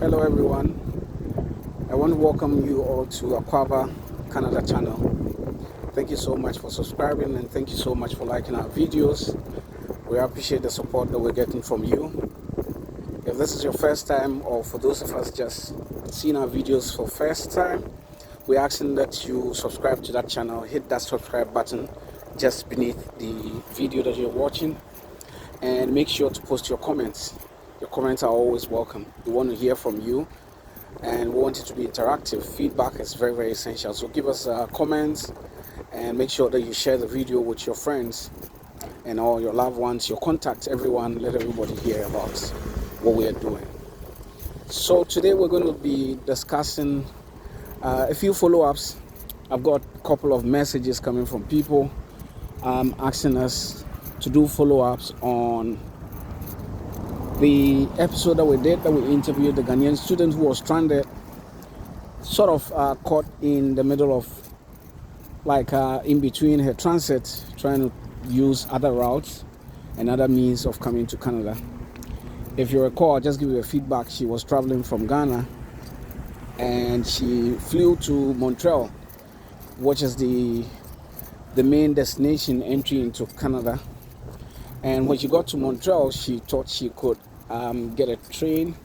Hello everyone, I want to welcome you all to Aquava Canada channel. Thank you so much for subscribing and thank you so much for liking our videos. We appreciate the support that we're getting from you. If this is your first time, or for those of us just seeing our videos for first time, we're asking that you subscribe to that channel. Hit that subscribe button just beneath the video that you're watching, and make sure to post your comments. Your comments are always welcome. We want to hear from you and we want it to be interactive. Feedback is very, very essential. So give us comments and make sure that you share the video with your friends and all your loved ones, your contacts, everyone. Let everybody hear about what we are doing. So today we're going to be discussing a few follow-ups. I've got a couple of messages coming from people asking us to do follow-ups on the episode that we did, that we interviewed the Ghanaian student who was stranded, sort of caught in the middle of, in between her transit, trying to use other routes and other means of coming to Canada. If you recall, I'll just give you a feedback. She was traveling from Ghana and she flew to Montreal, which is the main destination entry into Canada. And when she got to Montreal, she thought she could get a train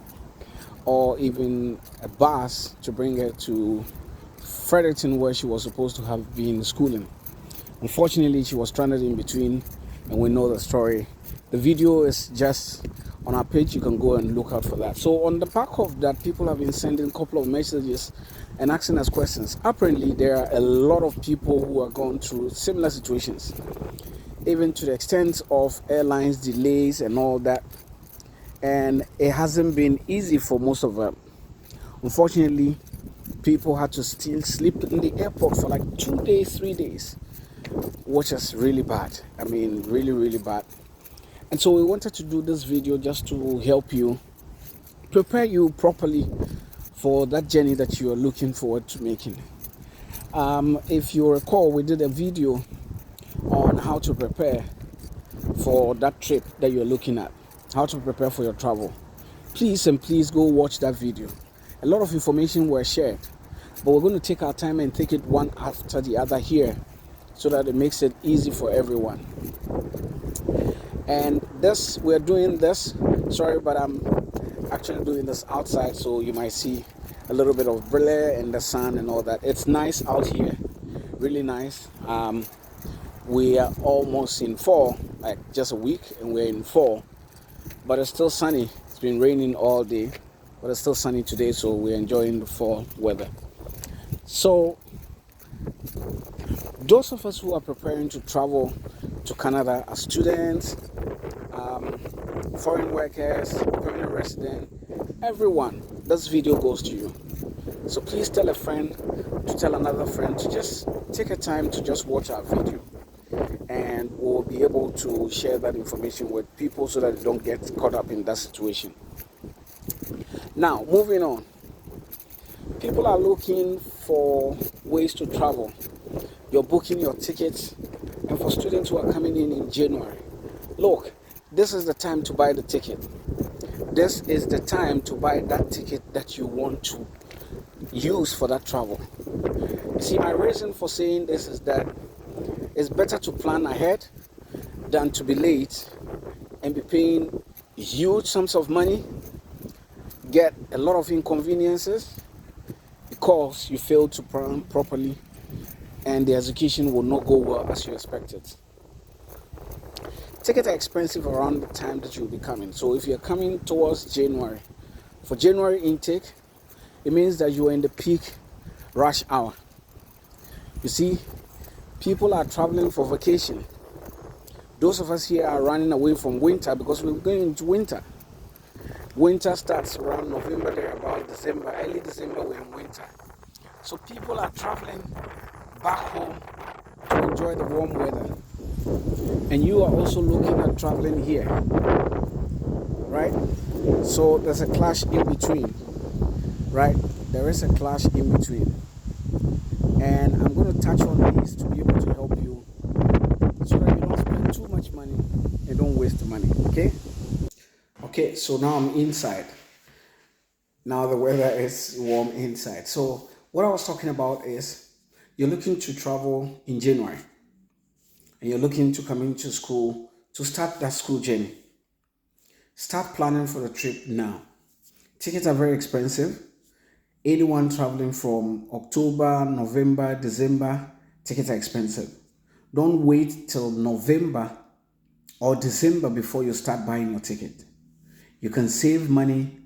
or even a bus to bring her to Fredericton, where she was supposed to have been schooling. Unfortunately, she was stranded in between, and we know the story. The video is just on our page. You can go and look out for that. So on the back of that, people have been sending a couple of messages and asking us questions. Apparently, there are a lot of people who are going through similar situations, even to the extent of airlines delays and all that, and it hasn't been easy for most of them. Unfortunately, people had to still sleep in the airport for like 2 days, 3 days, which is really bad. I mean, really, really bad. And so we wanted to do this video just to help you, prepare you properly for that journey that you are looking forward to making. If you recall, we did a video on how to prepare for that trip that you're looking at, how to prepare for your travel. Please go watch that video. A lot of information was shared, but we're going to take our time and take it one after the other here so that it makes it easy for everyone. And we're doing this, sorry, but I'm actually doing this outside, so you might see a little bit of glare and the sun and all that. It's nice out here, really nice. We are almost in fall, like just a week, and we're in fall, but it's still sunny. It's been raining all day, but it's still sunny today, so we're enjoying the fall weather. So those of us who are preparing to travel to Canada as students, foreign workers, permanent resident, everyone, this video goes to you. So please tell a friend to tell another friend to just take a time to just watch our video, and we'll be able to share that information with people so that they don't get caught up in that situation. Now, moving on. People are looking for ways to travel. You're booking your tickets, and for students who are coming in January, look, this is the time to buy the ticket. This is the time to buy that ticket that you want to use for that travel. See, my reason for saying this is that it's better to plan ahead than to be late and be paying huge sums of money, get a lot of inconveniences because you failed to plan properly, and the execution will not go well as you expected. Tickets are expensive around the time that you'll be coming. So if you're coming towards January, for January intake, it means that you are in the peak rush hour. You see, people are traveling for vacation. Those of us here are running away from winter because we're going into winter. Winter starts around November, there about December, early December, we're in winter. So people are traveling back home to enjoy the warm weather. And you are also looking at traveling here, right? So there's a clash in between, right? There is a clash in between. And I'm going to touch on these to be able to help you so that you don't spend too much money and don't waste the money, okay? Okay, so now I'm inside. Now the weather is warm inside. So what I was talking about is you're looking to travel in January and you're looking to come into school to start that school journey. Start planning for the trip now. Tickets are very expensive. Anyone traveling from October, November, December, tickets are expensive. Don't wait till November or December before you start buying your ticket. You can save money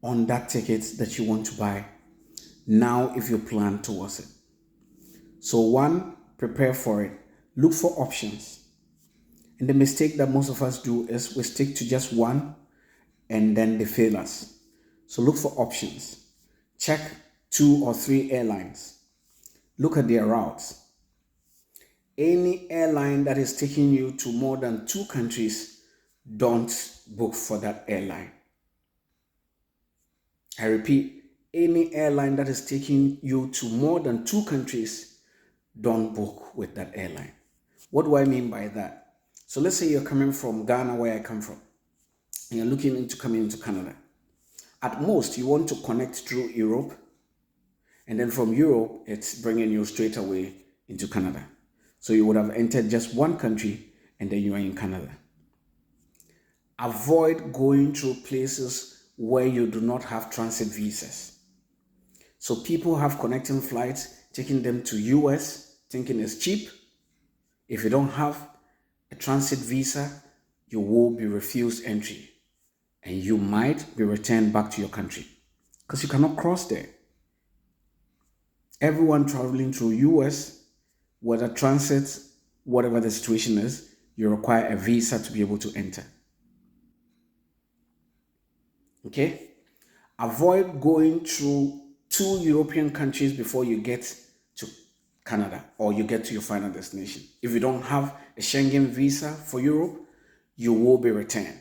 on that ticket that you want to buy now if you plan towards it. So one, prepare for it. Look for options. And the mistake that most of us do is we stick to just one and then they fail us. So look for options. Check 2 or 3 airlines. Look at their routes. Any airline that is taking you to more than 2 countries, don't book for that airline. I repeat, any airline that is taking you to more than 2 countries, don't book with that airline. What do I mean by that? So let's say you're coming from Ghana, where I come from, and you're looking into coming into Canada. At most, you want to connect through Europe, and then from Europe, it's bringing you straight away into Canada. So you would have entered just one country, and then you are in Canada. Avoid going through places where you do not have transit visas. So people have connecting flights, taking them to US, thinking it's cheap. If you don't have a transit visa, you will be refused entry and you might be returned back to your country because you cannot cross there. Everyone traveling through US, whether transit, whatever the situation is, you require a visa to be able to enter. Okay? Avoid going through 2 European countries before you get to Canada or you get to your final destination. If you don't have a Schengen visa for Europe, you will be returned.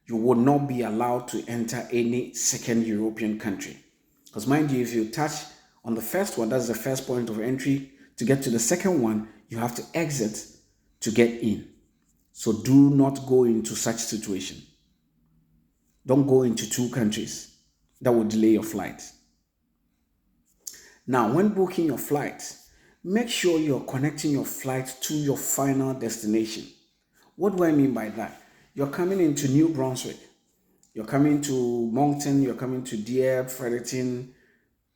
You will not be allowed to enter any second European country. Because mind you, if you touch on the first one, that's the first point of entry, to get to the second one, you have to exit to get in. So do not go into such situation. Don't go into 2 countries. That will delay your flight. Now, when booking your flight, make sure you're connecting your flight to your final destination. What do I mean by that? You're coming into New Brunswick. You're coming to Moncton. You're coming to Dieppe, Fredericton,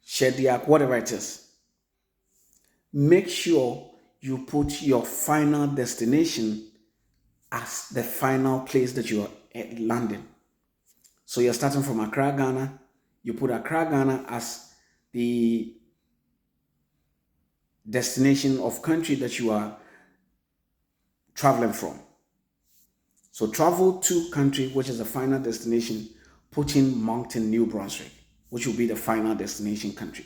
Shediac, whatever it is. Make sure you put your final destination as the final place that you are landing. So you're starting from Accra, Ghana. You put Accra, Ghana as the destination of country that you are traveling from. So travel to country, which is the final destination, put in Moncton, New Brunswick, which will be the final destination country.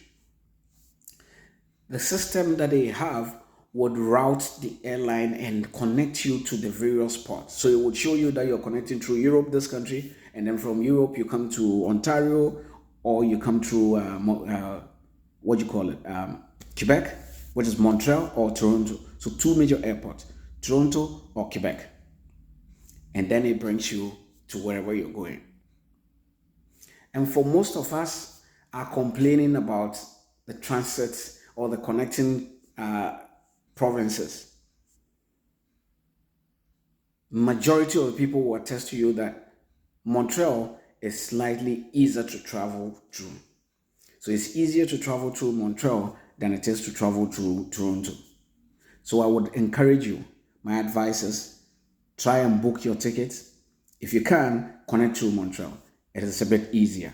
The system that they have would route the airline and connect you to the various ports. So it would show you that you're connecting through Europe, this country, and then from Europe you come to Ontario, or you come through Quebec, which is Montreal or Toronto. So 2 major airports, Toronto or Quebec. And then it brings you to wherever you're going. And for most of us are complaining about the transit or the connecting provinces. Majority of the people will attest to you that Montreal is slightly easier to travel through. So it's easier to travel through Montreal than it is to travel through Toronto. So I would encourage you, my advice is try and book your tickets. If you can, connect through Montreal. It is a bit easier.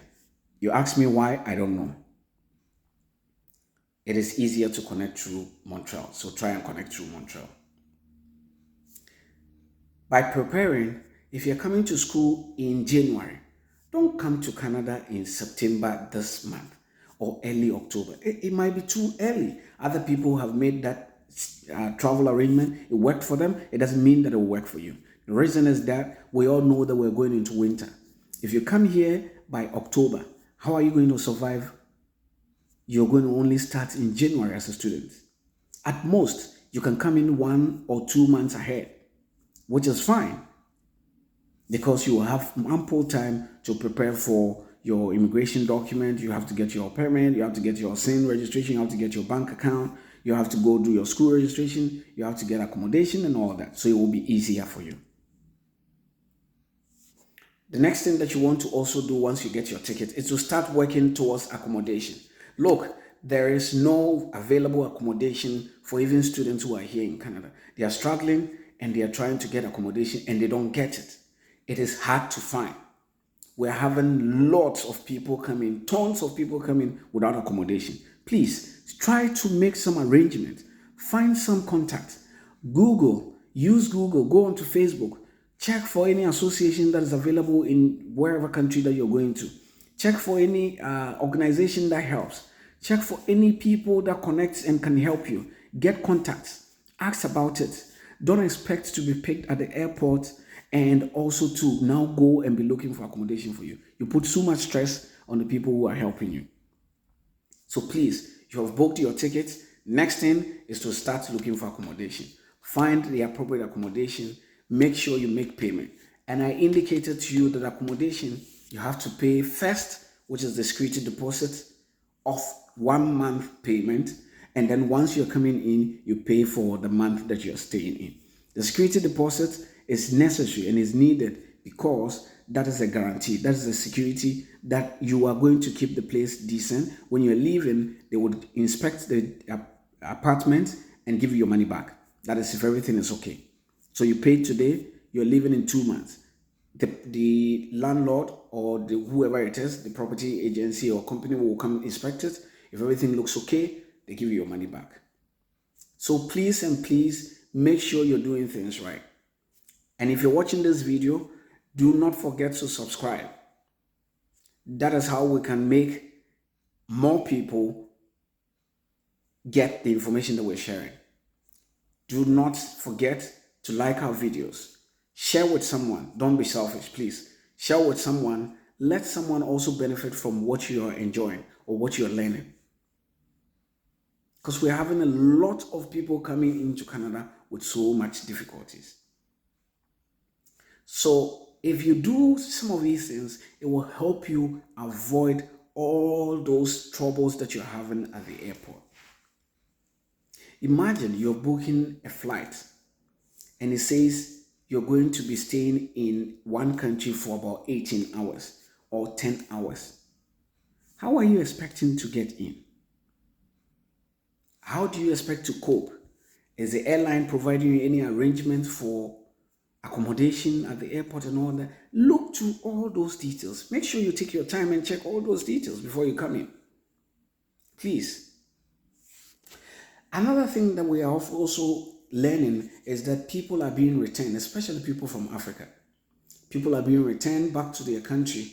You ask me why, I don't know. It is easier to connect through Montreal. So try and connect through Montreal. By preparing, if you're coming to school in January, don't come to Canada in September this month or early October. It might be too early. Other people have made that travel arrangement. It worked for them. It doesn't mean that it will work for you. The reason is that we all know that we're going into winter. If you come here by October, how are you going to survive? You're going to only start in January as a student. At most, you can come in 1 or 2 months ahead, which is fine because you will have ample time to prepare for your immigration document, you have to get your permit, you have to get your SIN registration, you have to get your bank account, you have to go do your school registration, you have to get accommodation and all that. So it will be easier for you. The next thing that you want to also do once you get your ticket is to start working towards accommodation. Look, there is no available accommodation for even students who are here in Canada. They are struggling and they are trying to get accommodation and they don't get it. It is hard to find. We're having lots of people coming, tons of people coming without accommodation. Please try to make some arrangement. Find some contact. Use Google, go onto Facebook. Check for any association that is available in wherever country that you're going to. Check for any organization that helps. Check for any people that connects and can help you. Get contacts. Ask about it. Don't expect to be picked at the airport and also to now go and be looking for accommodation for you. You put so much stress on the people who are helping you. So please, you have booked your tickets. Next thing is to start looking for accommodation. Find the appropriate accommodation. Make sure you make payment. And I indicated to you that accommodation, you have to pay first, which is the security deposit of 1 month payment. And then once you're coming in, you pay for the month that you're staying in. The security deposit is necessary and is needed because that is a guarantee. That is a security that you are going to keep the place decent. When you're leaving, they would inspect the apartment and give you your money back. That is if everything is okay. So you pay today, you're leaving in 2 months. The landlord or whoever it is, the property agency or company will come inspect it. If everything looks okay, they give you your money back. So please and please make sure you're doing things right. And if you're watching this video, do not forget to subscribe. That is how we can make more people get the information that we're sharing. Do not forget to like our videos. Share with someone. Don't be selfish, please. Share with someone. Let someone also benefit from what you are enjoying or what you're learning. Because we're having a lot of people coming into Canada with so much difficulties. So if you do some of these things, it will help you avoid all those troubles that you're having at the airport. Imagine you're booking a flight and it says you're going to be staying in one country for about 18 hours or 10 hours. How are you expecting to get in? How do you expect to cope? Is the airline providing you any arrangement for accommodation at the airport and all that? Look to all those details. Make sure you take your time and check all those details before you come in. Please. Another thing that we are also learning is that people are being returned, especially people from Africa. People are being returned back to their country.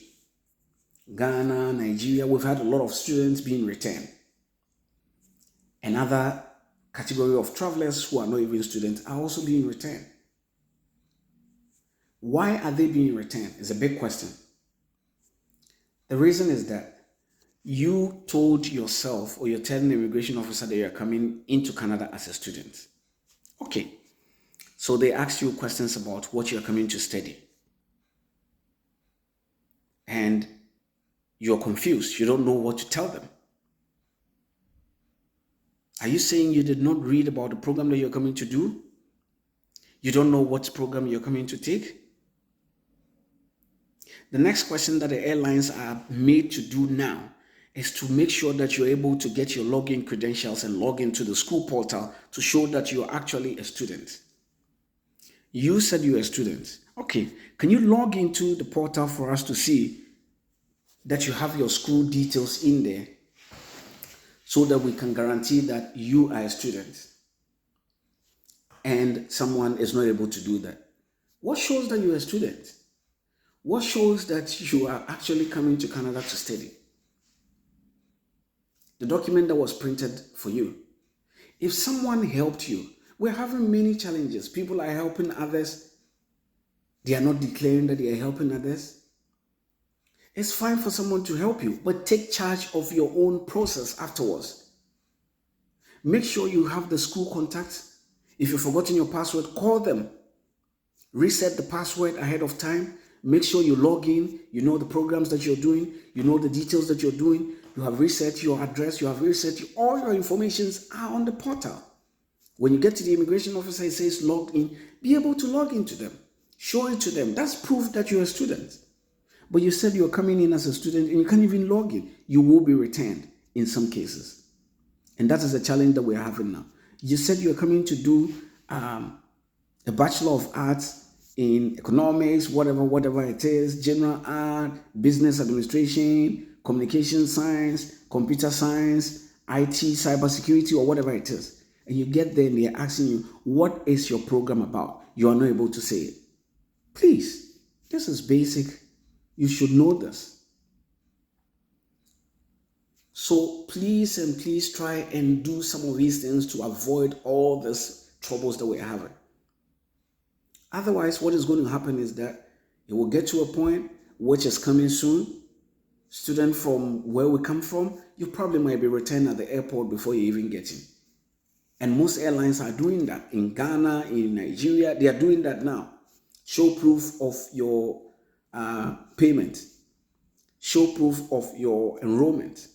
Ghana, Nigeria, we've had a lot of students being returned. Another category of travelers who are not even students are also being returned. Why are they being returned? Is a big question. The reason is that you told yourself or you're telling the immigration officer that you're coming into Canada as a student. Okay, so they asked you questions about what you're coming to study. And you're confused. You don't know what to tell them. Are you saying you did not read about the program that you're coming to do? You don't know what program you're coming to take? The next question that the airlines are made to do now is to make sure that you're able to get your login credentials and log into the school portal to show that you're actually a student. You said you're a student. Okay, can you log into the portal for us to see that you have your school details in there so that we can guarantee that you are a student? And someone is not able to do that. What shows that you're a student? What shows that you are actually coming to Canada to study? The document that was printed for you. If someone helped you, we're having many challenges. People are helping others. They are not declaring that they are helping others. It's fine for someone to help you, but take charge of your own process afterwards. Make sure you have the school contacts. If you've forgotten your password, call them. Reset the password ahead of time. Make sure you log in, you know the programs that you're doing, you know the details that you're doing, you have reset your address, you have reset all your informations are on the portal. When you get to the immigration officer, it says log in, be able to log into them. Show it to them. That's proof that you're a student. But you said you're coming in as a student and you can't even log in. You will be returned in some cases. And that is a challenge that we're having now. You said you're coming to do a Bachelor of Arts in economics, whatever it is, general art, business administration, communication science, computer science, IT, cybersecurity, or whatever it is. And you get there and they're asking you, what is your program about? You are not able to say it. Please, this is basic. You should know this. So please and please try and do some of these things to avoid all these troubles that we're having. Otherwise, what is going to happen is that it will get to a point which is coming soon. Student from where we come from, you probably might be returned at the airport before you even get in. And most airlines are doing that. In Ghana, in Nigeria, they are doing that now. Show proof of your payment. Show proof of your enrollment.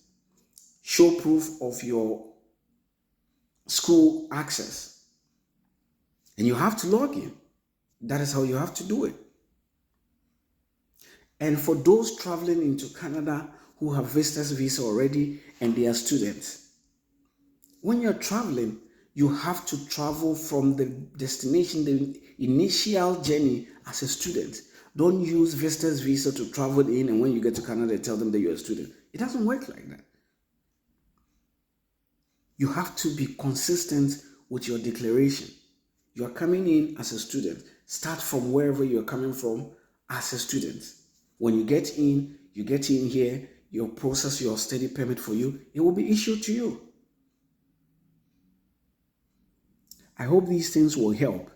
Show proof of your school access. And you have to log in. That is how you have to do it. And for those traveling into Canada who have visitor's visa already and they are students, when you're traveling, you have to travel from the destination, the initial journey as a student. Don't use visitor's visa to travel in and when you get to Canada, tell them that you're a student. It doesn't work like that. You have to be consistent with your declaration. You are coming in as a student. Start from wherever you're coming from as a student. When you get in here, you'll process your study permit for you. It will be issued to you. I hope these things will help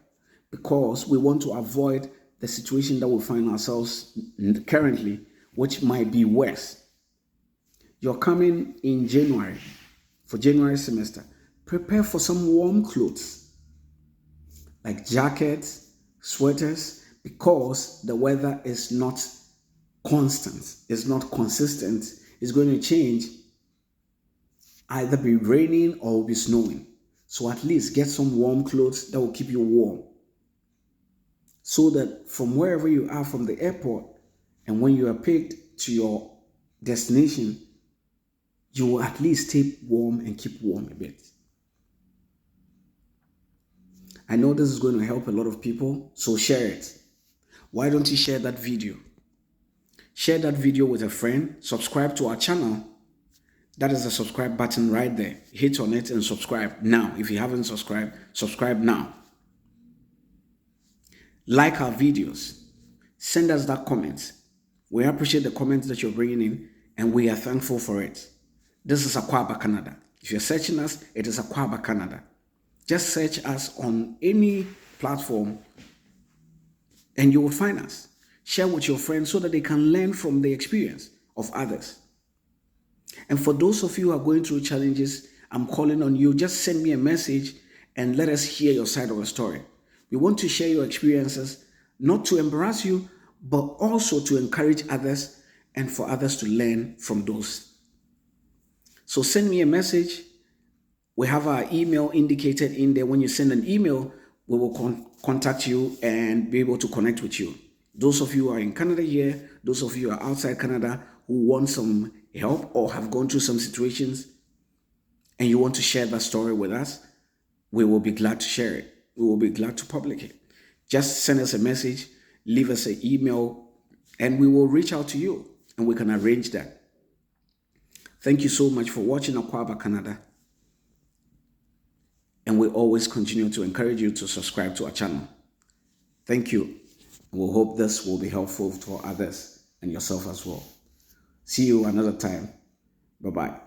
because we want to avoid the situation that we find ourselves currently, which might be worse. You're coming in January for January semester. Prepare for some warm clothes like jackets, sweaters, because the weather is not constant, it's not consistent. It's going to change, either be raining or be snowing. So at least get some warm clothes that will keep you warm. So that from wherever you are from the airport and when you are picked to your destination, you will at least stay warm and keep warm a bit. I know this is going to help a lot of people, so share it. Why don't you share that video? Share that video with a friend. Subscribe to our channel. That is the subscribe button right there. Hit on it and subscribe now. If you haven't subscribed, subscribe now. Like our videos. Send us that comment. We appreciate the comments that you're bringing in and we are thankful for it. This is Akwaba, Canada. If you're searching us, it is Akwaba, Canada. Just search us on any platform and you will find us. Share with your friends so that they can learn from the experience of others. And for those of you who are going through challenges, I'm calling on you. Just send me a message and let us hear your side of the story. We want to share your experiences, not to embarrass you, but also to encourage others and for others to learn from those. So send me a message. We have our email indicated in there. When you send an email, we will contact you and be able to connect with you. Those of you who are in Canada here, those of you who are outside Canada who want some help or have gone through some situations and you want to share that story with us, we will be glad to share it. We will be glad to publish it. Just send us a message, leave us an email, and we will reach out to you and we can arrange that. Thank you so much for watching Akwaba, Canada. And we always continue to encourage you to subscribe to our channel. Thank you. We hope this will be helpful to others and yourself as well. See you another time. Bye-bye.